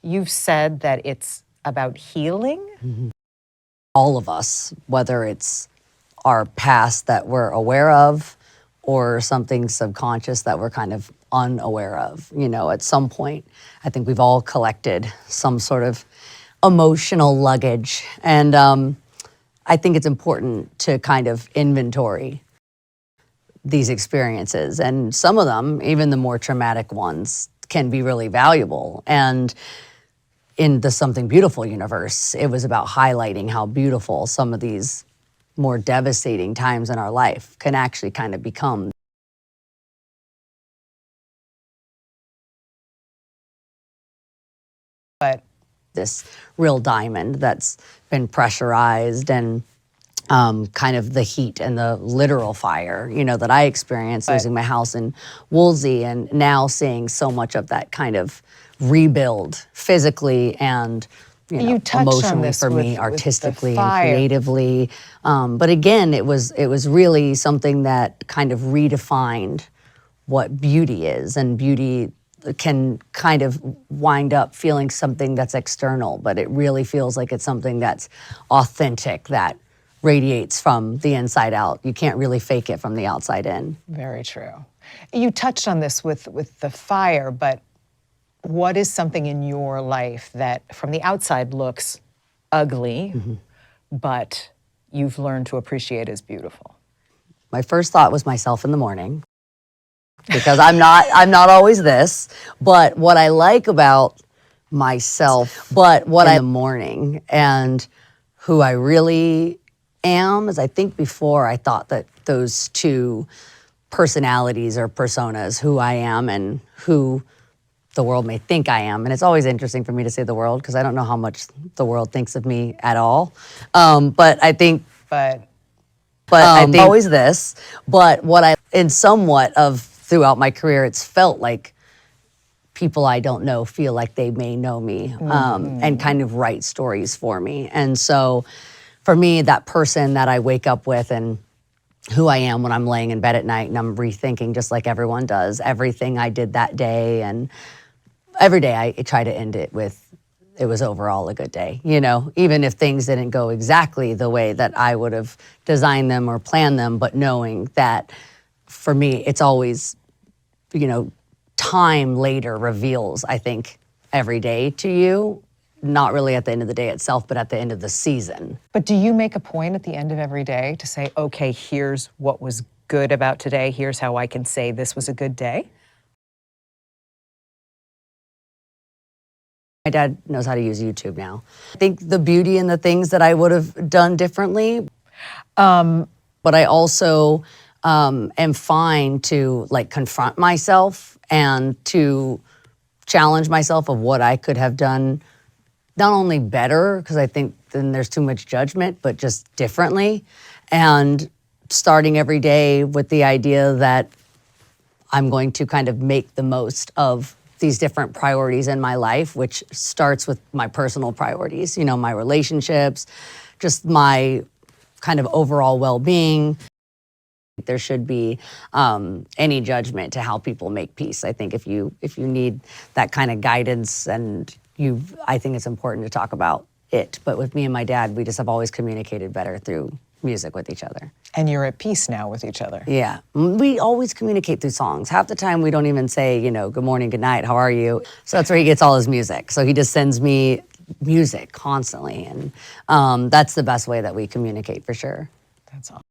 You've said that it's about healing? Mm-hmm. All of us, whether it's our past that we're aware of or something subconscious that we're kind of unaware of. You know, at some point, I think we've all collected some sort of emotional luggage. And I think it's important to kind of inventory these experiences. And some of them, even the more traumatic ones, can be really valuable. And in the Something Beautiful universe, it was about highlighting how beautiful some of these more devastating times in our life can actually kind of become. But This real diamond that's been pressurized and kind of the heat and the literal fire, you know, that I experienced losing my house in Woolsey, and now seeing so much of that kind of rebuild physically and you touched on emotionally this for me, with artistically the and fire. creatively. But again, it was really something that kind of redefined what beauty is, and beauty can kind of wind up feeling something that's external, but it really feels like it's something that's authentic, that radiates from the inside out. You can't really fake it from the outside in. Very true. You touched on this with the fire, but what is something in your life that from the outside looks ugly, but you've learned to appreciate as beautiful? My first thought was myself in the morning, because I'm not always this, but what I like about myself, in the morning, and who I really am is, I think before I thought that those two personalities or personas, who I am and who the world may think I am. And it's always interesting for me to say the world, because I don't know how much the world thinks of me at all. But I think I think always this, but in somewhat of throughout my career, it's felt like people I don't know feel like they may know me, and kind of write stories for me. And so for me, that person that I wake up with and who I am when I'm laying in bed at night and I'm rethinking, just like everyone does, everything I did that day. And every day I try to end it with, it was overall a good day, you know, even if things didn't go exactly the way that I would have designed them or planned them, but knowing that for me, it's always, you know, time later reveals, I think, every day to you, not really at the end of the day itself, but at the end of the season. But do you make a point at the end of every day to say, okay, here's what was good about today, here's how I can say this was a good day? My dad knows how to use YouTube now. I think the beauty in the things that I would have done differently, but I also am fine to like confront myself and to challenge myself of what I could have done, not only better, because I think then there's too much judgment, but just differently. And starting every day with the idea that I'm going to kind of make the most of these different priorities in my life, which starts with my personal priorities, you know, my relationships, just my kind of overall well-being. There should be any judgment to how people make peace. I think if you need that kind of guidance, and I think it's important to talk about it. But with me and my dad, we just have always communicated better through music with each other. And you're at peace now with each other. Yeah, we always communicate through songs. Half the time we don't even say, you know, good morning, good night, how are you? So that's where he gets all his music. So he just sends me music constantly, and that's the best way that we communicate for sure. That's awesome.